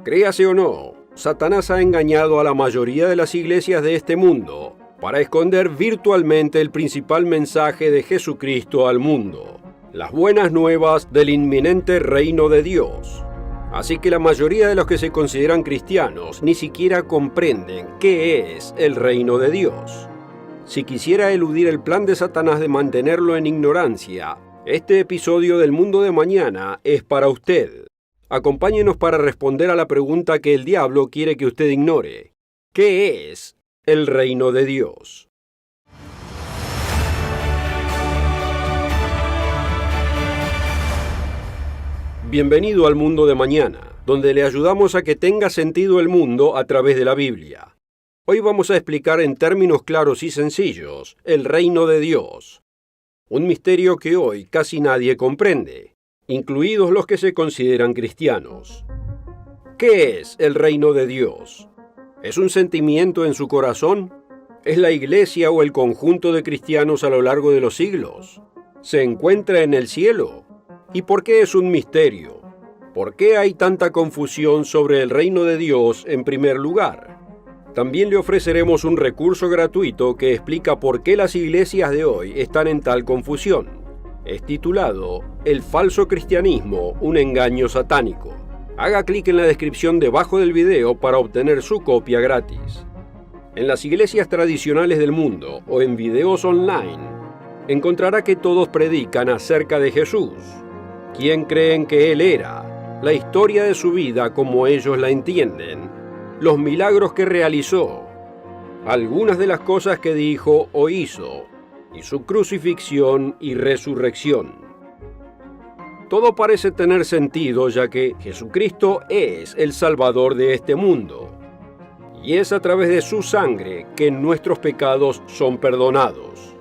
Créase o no, Satanás ha engañado a la mayoría de las iglesias de este mundo para esconder virtualmente el principal mensaje de Jesucristo al mundo, las buenas nuevas del inminente reino de Dios. Así que la mayoría de los que se consideran cristianos ni siquiera comprenden qué es el reino de Dios. Si quisiera eludir el plan de Satanás de mantenerlo en ignorancia, este episodio del Mundo de Mañana es para usted. Acompáñenos para responder a la pregunta que el diablo quiere que usted ignore. ¿Qué es el reino de Dios? Bienvenido al Mundo de Mañana, donde le ayudamos a que tenga sentido el mundo a través de la Biblia. Hoy vamos a explicar en términos claros y sencillos el reino de Dios, un misterio que hoy casi nadie comprende, incluidos los que se consideran cristianos. ¿Qué es el reino de Dios? ¿Es un sentimiento en su corazón? ¿Es la iglesia o el conjunto de cristianos a lo largo de los siglos? ¿Se encuentra en el cielo? ¿Y por qué es un misterio? ¿Por qué hay tanta confusión sobre el reino de Dios en primer lugar? También le ofreceremos un recurso gratuito que explica por qué las iglesias de hoy están en tal confusión. Es titulado El falso cristianismo, un engaño satánico. Haga clic en la descripción debajo del video para obtener su copia gratis. En las iglesias tradicionales del mundo o en videos online, encontrará que todos predican acerca de Jesús. ¿Quién creen que Él era? La historia de su vida como ellos la entienden. Los milagros que realizó. Algunas de las cosas que dijo o hizo. Y su crucifixión y resurrección. Todo parece tener sentido ya que Jesucristo es el Salvador de este mundo. Y es a través de su sangre que nuestros pecados son perdonados.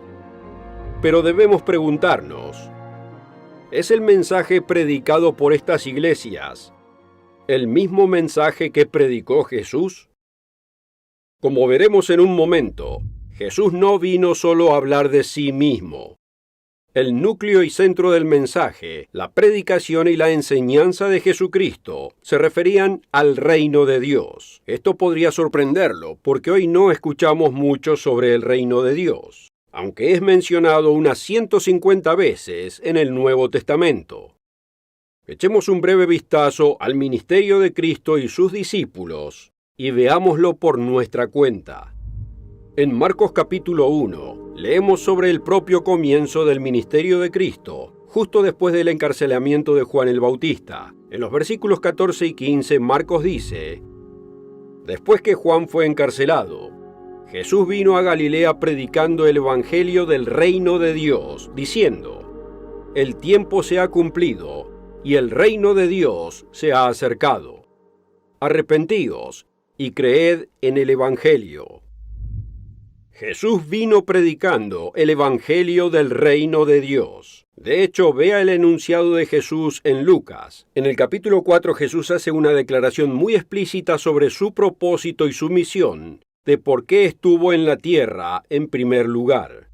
Pero debemos preguntarnos, ¿es el mensaje predicado por estas iglesias el mismo mensaje que predicó Jesús? Como veremos en un momento, Jesús no vino solo a hablar de sí mismo. El núcleo y centro del mensaje, la predicación y la enseñanza de Jesucristo se referían al reino de Dios. Esto podría sorprenderlo, porque hoy no escuchamos mucho sobre el reino de Dios, aunque es mencionado unas 150 veces en el Nuevo Testamento. Echemos un breve vistazo al ministerio de Cristo y sus discípulos y veámoslo por nuestra cuenta. En Marcos capítulo 1, leemos sobre el propio comienzo del ministerio de Cristo, justo después del encarcelamiento de Juan el Bautista. En los versículos 14 y 15, Marcos dice: Después que Juan fue encarcelado, Jesús vino a Galilea predicando el evangelio del reino de Dios, diciendo: El tiempo se ha cumplido, y el reino de Dios se ha acercado. Arrepentíos y creed en el evangelio. Jesús vino predicando el evangelio del reino de Dios. De hecho, vea el enunciado de Jesús en Lucas. En el capítulo 4, Jesús hace una declaración muy explícita sobre su propósito y su misión, de por qué estuvo en la tierra en primer lugar.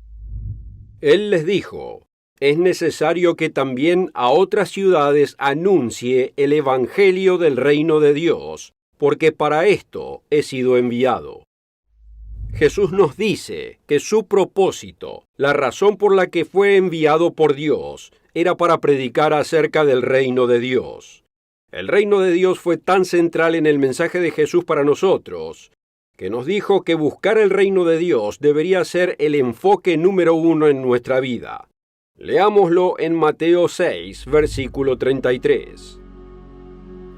Él les dijo: es necesario que también a otras ciudades anuncie el evangelio del reino de Dios, porque para esto he sido enviado. Jesús nos dice que su propósito, la razón por la que fue enviado por Dios, era para predicar acerca del reino de Dios. El reino de Dios fue tan central en el mensaje de Jesús para nosotros, que nos dijo que buscar el reino de Dios debería ser el enfoque número 1 en nuestra vida. Leámoslo en Mateo 6, versículo 33.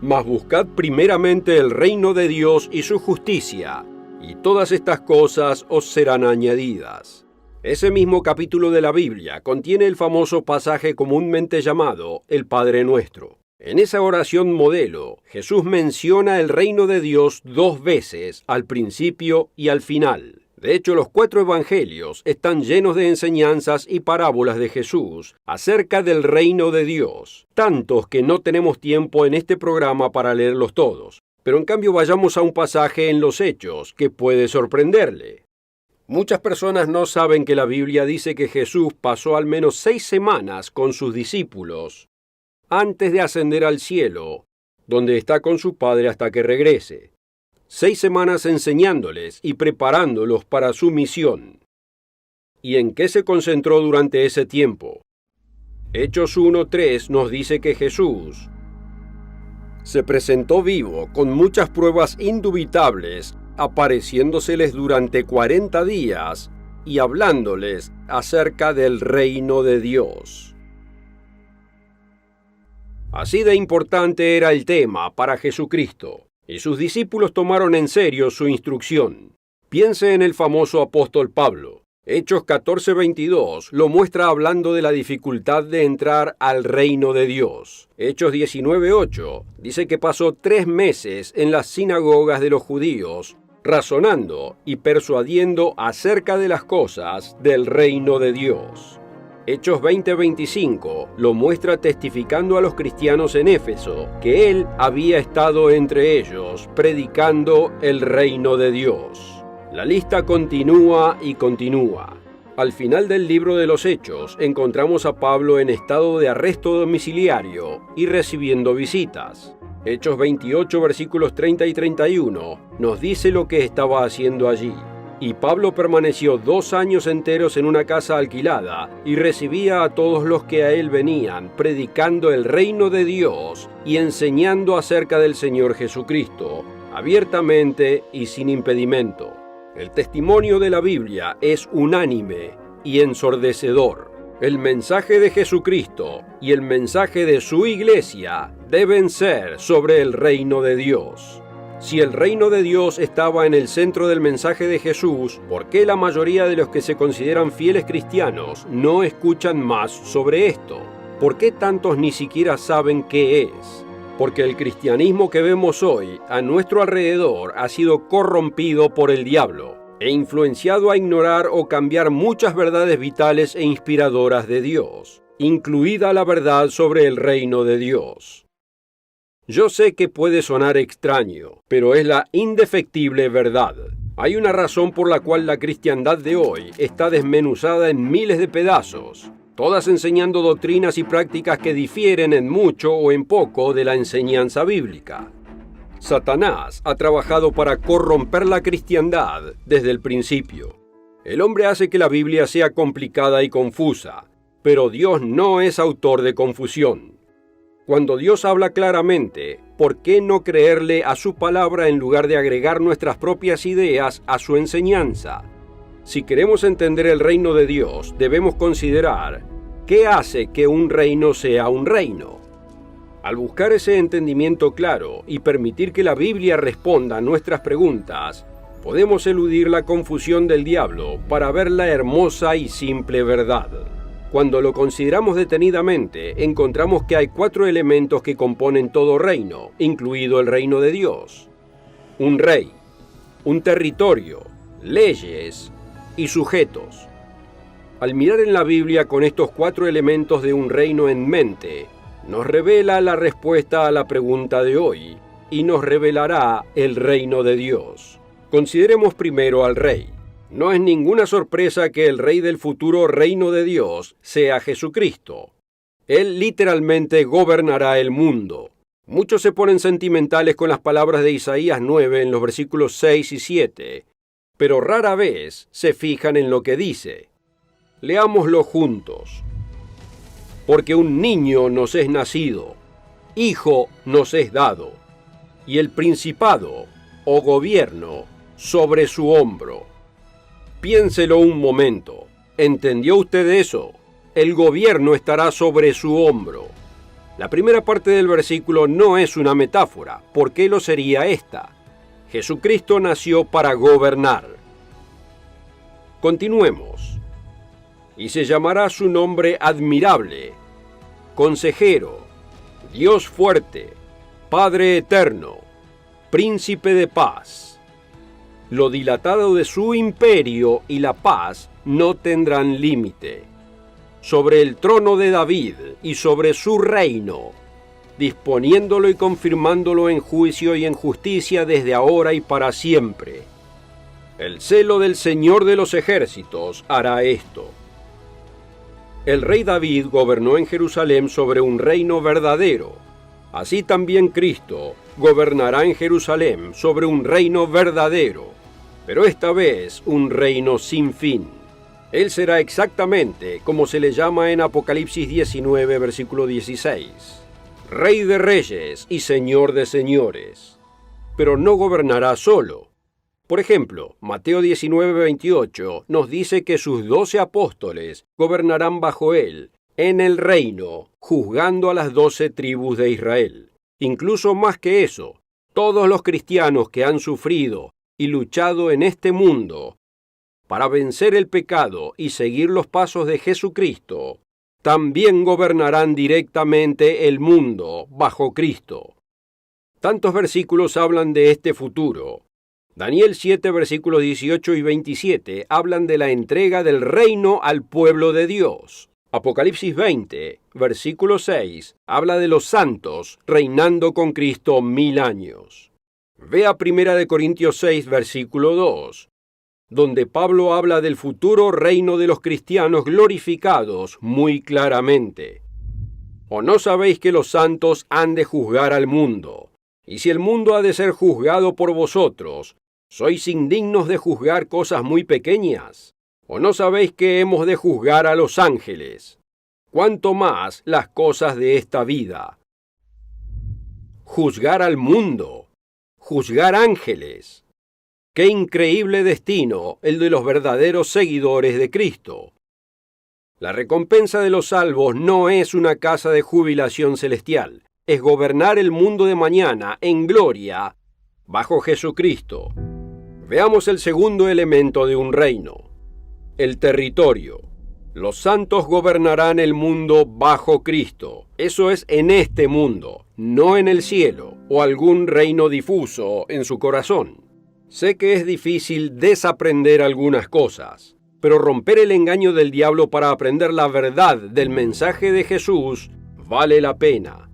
Mas buscad primeramente el reino de Dios y su justicia, y todas estas cosas os serán añadidas. Ese mismo capítulo de la Biblia contiene el famoso pasaje comúnmente llamado el Padre Nuestro. En esa oración modelo, Jesús menciona el reino de Dios 2 veces, al principio y al final. De hecho, los 4 evangelios están llenos de enseñanzas y parábolas de Jesús acerca del reino de Dios, tantos que no tenemos tiempo en este programa para leerlos todos. Pero en cambio vayamos a un pasaje en los Hechos que puede sorprenderle. Muchas personas no saben que la Biblia dice que Jesús pasó al menos 6 semanas con sus discípulos antes de ascender al cielo donde está con su padre hasta que regrese. 6 semanas enseñándoles y preparándolos para su misión. ¿Y en qué se concentró durante ese tiempo? Hechos 1:3 nos dice que Jesús se presentó vivo con muchas pruebas indubitables, apareciéndoseles durante 40 días y hablándoles acerca del reino de Dios. Así de importante era el tema para Jesucristo, y sus discípulos tomaron en serio su instrucción. Piense en el famoso apóstol Pablo. Hechos 14:22 lo muestra hablando de la dificultad de entrar al reino de Dios. Hechos 19:8 dice que pasó 3 meses en las sinagogas de los judíos, razonando y persuadiendo acerca de las cosas del reino de Dios. Hechos 20:25 lo muestra testificando a los cristianos en Éfeso que él había estado entre ellos predicando el reino de Dios. La lista continúa y continúa. Al final del libro de los Hechos encontramos a Pablo en estado de arresto domiciliario y recibiendo visitas. Hechos 28 versículos 30 y 31 nos dice lo que estaba haciendo allí. Y Pablo permaneció 2 años enteros en una casa alquilada y recibía a todos los que a él venían, predicando el reino de Dios y enseñando acerca del Señor Jesucristo, abiertamente y sin impedimento. El testimonio de la Biblia es unánime y ensordecedor. El mensaje de Jesucristo y el mensaje de su iglesia deben ser sobre el reino de Dios. Si el reino de Dios estaba en el centro del mensaje de Jesús, ¿por qué la mayoría de los que se consideran fieles cristianos no escuchan más sobre esto? ¿Por qué tantos ni siquiera saben qué es? Porque el cristianismo que vemos hoy a nuestro alrededor ha sido corrompido por el diablo e influenciado a ignorar o cambiar muchas verdades vitales e inspiradoras de Dios, incluida la verdad sobre el reino de Dios. Yo sé que puede sonar extraño, pero es la indefectible verdad. Hay una razón por la cual la cristiandad de hoy está desmenuzada en miles de pedazos, todas enseñando doctrinas y prácticas que difieren en mucho o en poco de la enseñanza bíblica. Satanás ha trabajado para corromper la cristiandad desde el principio. El hombre hace que la Biblia sea complicada y confusa, pero Dios no es autor de confusión. Cuando Dios habla claramente, ¿por qué no creerle a su palabra en lugar de agregar nuestras propias ideas a su enseñanza? Si queremos entender el reino de Dios, debemos considerar ¿qué hace que un reino sea un reino? Al buscar ese entendimiento claro y permitir que la Biblia responda a nuestras preguntas, podemos eludir la confusión del diablo para ver la hermosa y simple verdad. Cuando lo consideramos detenidamente, encontramos que hay 4 elementos que componen todo reino, incluido el reino de Dios. Un rey, un territorio, leyes y sujetos. Al mirar en la Biblia con estos 4 elementos de un reino en mente, nos revela la respuesta a la pregunta de hoy y nos revelará el reino de Dios. Consideremos primero al rey. No es ninguna sorpresa que el rey del futuro reino de Dios sea Jesucristo. Él literalmente gobernará el mundo. Muchos se ponen sentimentales con las palabras de Isaías 9 en los versículos 6 y 7, pero rara vez se fijan en lo que dice. Leámoslo juntos. Porque un niño nos es nacido, hijo nos es dado, y el principado o gobierno sobre su hombro. Piénselo un momento. ¿Entendió usted eso? El gobierno estará sobre su hombro. La primera parte del versículo no es una metáfora. ¿Por qué lo sería esta? Jesucristo nació para gobernar. Continuemos. Y se llamará su nombre admirable, consejero, Dios fuerte, Padre eterno, príncipe de paz. Lo dilatado de su imperio y la paz no tendrán límite. Sobre el trono de David y sobre su reino, disponiéndolo y confirmándolo en juicio y en justicia desde ahora y para siempre. El celo del Señor de los ejércitos hará esto. El rey David gobernó en Jerusalén sobre un reino verdadero. Así también Cristo gobernará en Jerusalén sobre un reino verdadero, pero esta vez un reino sin fin. Él será exactamente como se le llama en Apocalipsis 19, versículo 16, Rey de reyes y Señor de señores. Pero no gobernará solo. Por ejemplo, Mateo 19, 28 nos dice que sus 12 apóstoles gobernarán bajo él, en el reino, juzgando a las 12 tribus de Israel. Incluso más que eso, todos los cristianos que han sufrido y luchado en este mundo para vencer el pecado y seguir los pasos de Jesucristo, también gobernarán directamente el mundo bajo Cristo. Tantos versículos hablan de este futuro. Daniel 7, versículos 18 y 27 hablan de la entrega del reino al pueblo de Dios. Apocalipsis 20, versículo 6, habla de los santos reinando con Cristo 1000 años. Vea 1 Corintios 6, versículo 2, donde Pablo habla del futuro reino de los cristianos glorificados muy claramente. ¿O no sabéis que los santos han de juzgar al mundo? Y si el mundo ha de ser juzgado por vosotros, ¿sois indignos de juzgar cosas muy pequeñas? ¿O no sabéis que hemos de juzgar a los ángeles? ¿Cuánto más las cosas de esta vida? Juzgar al mundo, juzgar ángeles. ¡Qué increíble destino el de los verdaderos seguidores de Cristo! La recompensa de los salvos no es una casa de jubilación celestial, es gobernar el mundo de mañana en gloria bajo Jesucristo. Veamos el segundo elemento de un reino. El territorio. Los santos gobernarán el mundo bajo Cristo. Eso es en este mundo, no en el cielo o algún reino difuso en su corazón. Sé que es difícil desaprender algunas cosas, pero romper el engaño del diablo para aprender la verdad del mensaje de Jesús vale la pena.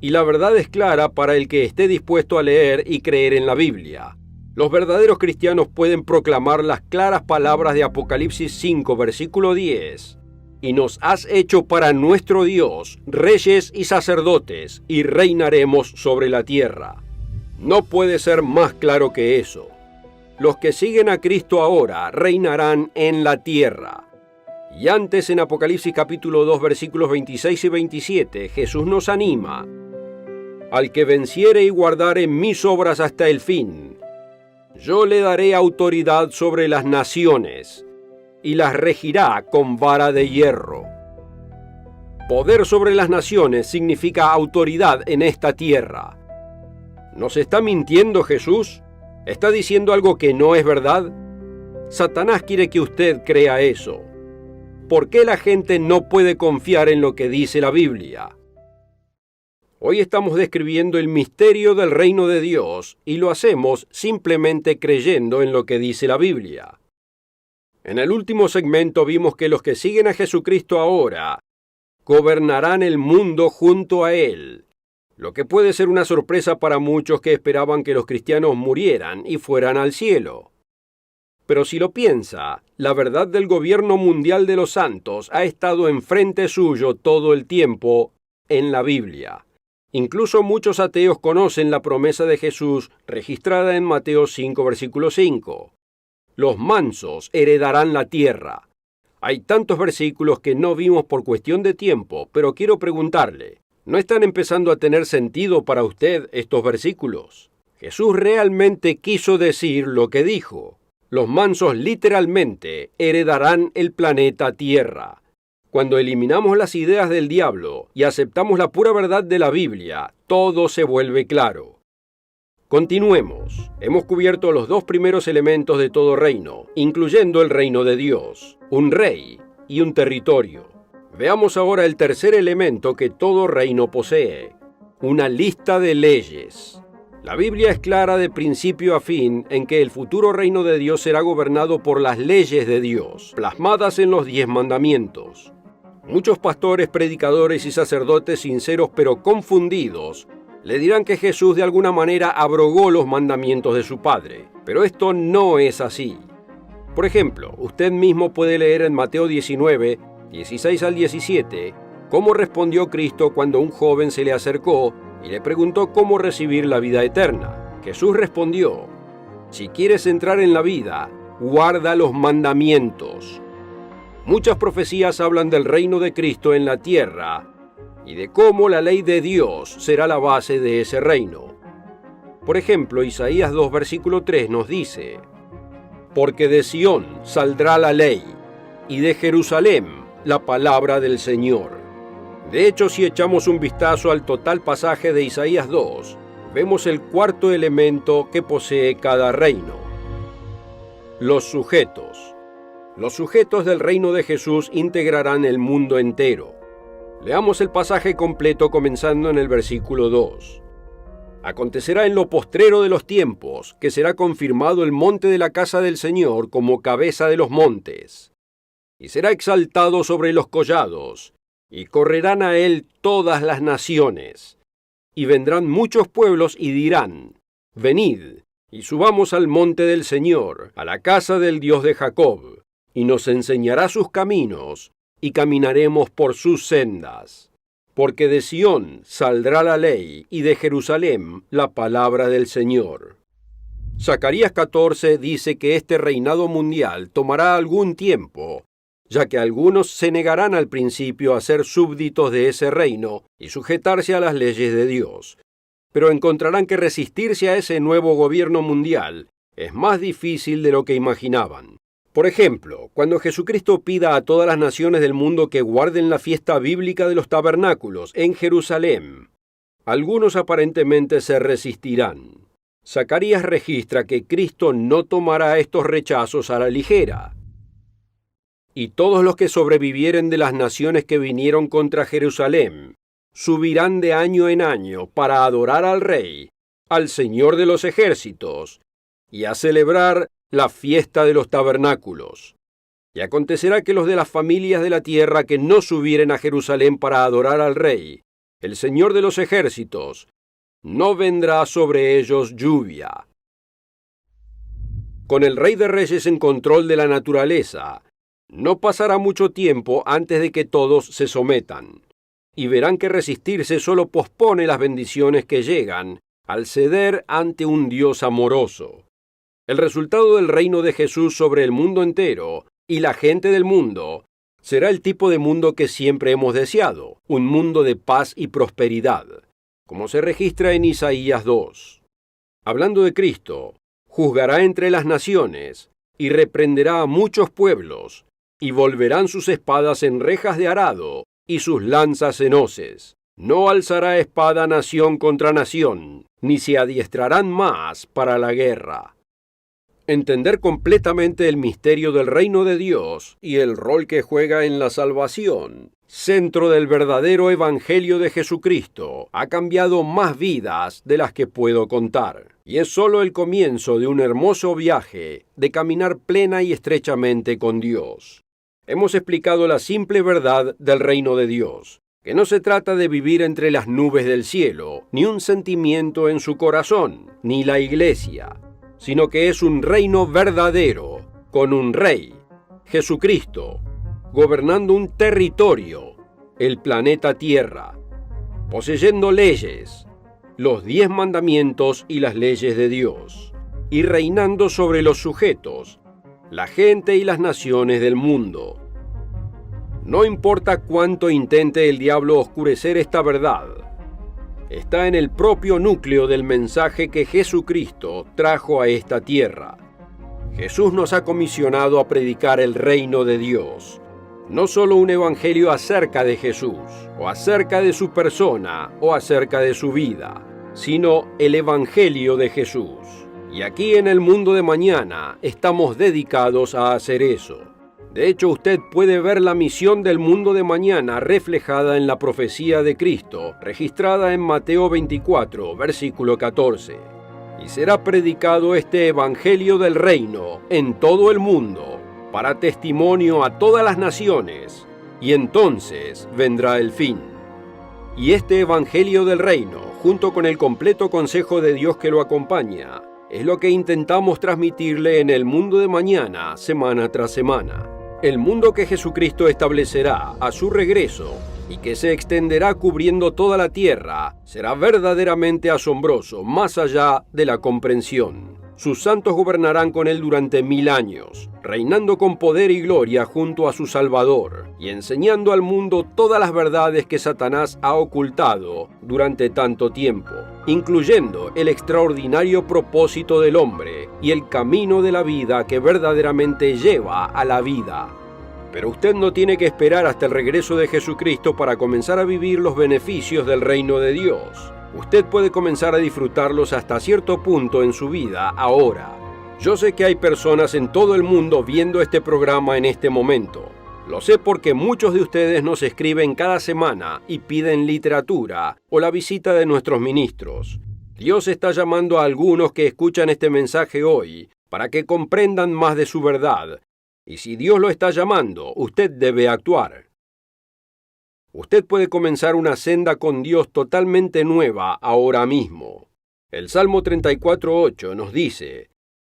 Y la verdad es clara para el que esté dispuesto a leer y creer en la Biblia. Los verdaderos cristianos pueden proclamar las claras palabras de Apocalipsis 5, versículo 10. Y nos has hecho para nuestro Dios reyes y sacerdotes, y reinaremos sobre la tierra. No puede ser más claro que eso. Los que siguen a Cristo ahora reinarán en la tierra. Y antes en Apocalipsis capítulo 2, versículos 26 y 27, Jesús nos anima. Al que venciere y guardare mis obras hasta el fin, yo le daré autoridad sobre las naciones, y las regirá con vara de hierro. Poder sobre las naciones significa autoridad en esta tierra. ¿Nos está mintiendo Jesús? ¿Está diciendo algo que no es verdad? Satanás quiere que usted crea eso. ¿Por qué la gente no puede confiar en lo que dice la Biblia? Hoy estamos describiendo el misterio del reino de Dios y lo hacemos simplemente creyendo en lo que dice la Biblia. En el último segmento vimos que los que siguen a Jesucristo ahora gobernarán el mundo junto a Él, lo que puede ser una sorpresa para muchos que esperaban que los cristianos murieran y fueran al cielo. Pero si lo piensa, la verdad del gobierno mundial de los santos ha estado enfrente suyo todo el tiempo en la Biblia. Incluso muchos ateos conocen la promesa de Jesús registrada en Mateo 5, versículo 5. Los mansos heredarán la tierra. Hay tantos versículos que no vimos por cuestión de tiempo, pero quiero preguntarle, ¿no están empezando a tener sentido para usted estos versículos? Jesús realmente quiso decir lo que dijo. Los mansos literalmente heredarán el planeta Tierra. Cuando eliminamos las ideas del diablo y aceptamos la pura verdad de la Biblia, todo se vuelve claro. Continuemos. Hemos cubierto los dos primeros elementos de todo reino, incluyendo el reino de Dios, un rey y un territorio. Veamos ahora el tercer elemento que todo reino posee, una lista de leyes. La Biblia es clara de principio a fin en que el futuro reino de Dios será gobernado por las leyes de Dios, plasmadas en los 10 mandamientos. Muchos pastores, predicadores y sacerdotes sinceros pero confundidos le dirán que Jesús de alguna manera abrogó los mandamientos de su Padre, pero esto no es así. Por ejemplo, usted mismo puede leer en Mateo 19, 16 al 17, cómo respondió Cristo cuando un joven se le acercó y le preguntó cómo recibir la vida eterna. Jesús respondió: si quieres entrar en la vida, guarda los mandamientos. Muchas profecías hablan del reino de Cristo en la tierra y de cómo la ley de Dios será la base de ese reino. Por ejemplo, Isaías 2, versículo 3 nos dice: porque de Sión saldrá la ley, y de Jerusalén la palabra del Señor. De hecho, si echamos un vistazo al total pasaje de Isaías 2, vemos el cuarto elemento que posee cada reino: los sujetos. Los sujetos del reino de Jesús integrarán el mundo entero. Leamos el pasaje completo comenzando en el versículo 2. Acontecerá en lo postrero de los tiempos que será confirmado el monte de la casa del Señor como cabeza de los montes, y será exaltado sobre los collados, y correrán a él todas las naciones. Y vendrán muchos pueblos y dirán: venid, y subamos al monte del Señor, a la casa del Dios de Jacob, y nos enseñará sus caminos, y caminaremos por sus sendas. Porque de Sión saldrá la ley, y de Jerusalén la palabra del Señor. Zacarías 14 dice que este reinado mundial tomará algún tiempo, ya que algunos se negarán al principio a ser súbditos de ese reino y sujetarse a las leyes de Dios, pero encontrarán que resistirse a ese nuevo gobierno mundial es más difícil de lo que imaginaban. Por ejemplo, cuando Jesucristo pida a todas las naciones del mundo que guarden la fiesta bíblica de los tabernáculos en Jerusalén, algunos aparentemente se resistirán. Zacarías registra que Cristo no tomará estos rechazos a la ligera. Y todos los que sobrevivieren de las naciones que vinieron contra Jerusalén subirán de año en año para adorar al Rey, al Señor de los ejércitos, y a celebrar la fiesta de los tabernáculos. Y acontecerá que los de las familias de la tierra que no subieren a Jerusalén para adorar al Rey, el Señor de los ejércitos, no vendrá sobre ellos lluvia. Con el Rey de Reyes en control de la naturaleza, no pasará mucho tiempo antes de que todos se sometan, y verán que resistirse solo pospone las bendiciones que llegan al ceder ante un Dios amoroso. El resultado del reino de Jesús sobre el mundo entero y la gente del mundo será el tipo de mundo que siempre hemos deseado, un mundo de paz y prosperidad, como se registra en Isaías 2. Hablando de Cristo, juzgará entre las naciones y reprenderá a muchos pueblos, y volverán sus espadas en rejas de arado y sus lanzas en hoces. No alzará espada nación contra nación, ni se adiestrarán más para la guerra. Entender completamente el misterio del reino de Dios y el rol que juega en la salvación, centro del verdadero evangelio de Jesucristo, ha cambiado más vidas de las que puedo contar. Y es solo el comienzo de un hermoso viaje de caminar plena y estrechamente con Dios. Hemos explicado la simple verdad del reino de Dios, que no se trata de vivir entre las nubes del cielo, ni un sentimiento en su corazón, ni la iglesia, sino que es un reino verdadero, con un rey, Jesucristo, gobernando un territorio, el planeta Tierra, poseyendo leyes, los 10 mandamientos y las leyes de Dios, y reinando sobre los sujetos, la gente y las naciones del mundo. No importa cuánto intente el diablo oscurecer esta verdad, está en el propio núcleo del mensaje que Jesucristo trajo a esta tierra. Jesús nos ha comisionado a predicar el reino de Dios, no solo un evangelio acerca de Jesús, o acerca de su persona, o acerca de su vida, sino el evangelio de Jesús. Y aquí en el mundo de mañana estamos dedicados a hacer eso. De hecho, usted puede ver la misión del mundo de mañana reflejada en la profecía de Cristo, registrada en Mateo 24, versículo 14. Y será predicado este evangelio del reino en todo el mundo, para testimonio a todas las naciones, y entonces vendrá el fin. Y este evangelio del reino, junto con el completo consejo de Dios que lo acompaña, es lo que intentamos transmitirle en el mundo de mañana, semana tras semana. El mundo que Jesucristo establecerá a su regreso y que se extenderá cubriendo toda la tierra, será verdaderamente asombroso, más allá de la comprensión. Sus santos gobernarán con él durante 1000 años, reinando con poder y gloria junto a su Salvador, y enseñando al mundo todas las verdades que Satanás ha ocultado durante tanto tiempo, incluyendo el extraordinario propósito del hombre y el camino de la vida que verdaderamente lleva a la vida. Pero usted no tiene que esperar hasta el regreso de Jesucristo para comenzar a vivir los beneficios del reino de Dios. Usted puede comenzar a disfrutarlos hasta cierto punto en su vida ahora. Yo sé que hay personas en todo el mundo viendo este programa en este momento. Lo sé porque muchos de ustedes nos escriben cada semana y piden literatura o la visita de nuestros ministros. Dios está llamando a algunos que escuchan este mensaje hoy para que comprendan más de su verdad. Y si Dios lo está llamando, usted debe actuar. Usted puede comenzar una senda con Dios totalmente nueva ahora mismo. El Salmo 34:8 nos dice: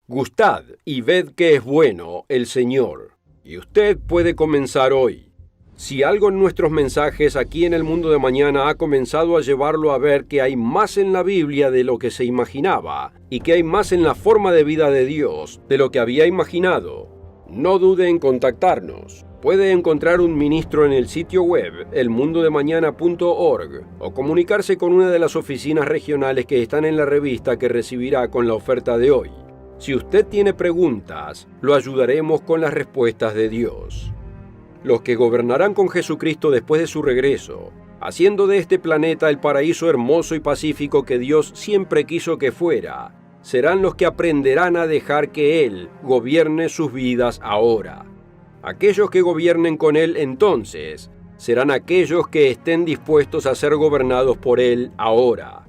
«Gustad y ved que es bueno el Señor». Y usted puede comenzar hoy. Si algo en nuestros mensajes aquí en el Mundo de Mañana ha comenzado a llevarlo a ver que hay más en la Biblia de lo que se imaginaba, y que hay más en la forma de vida de Dios de lo que había imaginado, no dude en contactarnos. Puede encontrar un ministro en el sitio web elmundodemañana.org o comunicarse con una de las oficinas regionales que están en la revista que recibirá con la oferta de hoy. Si usted tiene preguntas, lo ayudaremos con las respuestas de Dios. Los que gobernarán con Jesucristo después de su regreso, haciendo de este planeta el paraíso hermoso y pacífico que Dios siempre quiso que fuera, serán los que aprenderán a dejar que Él gobierne sus vidas ahora. Aquellos que gobiernen con Él entonces serán aquellos que estén dispuestos a ser gobernados por Él ahora.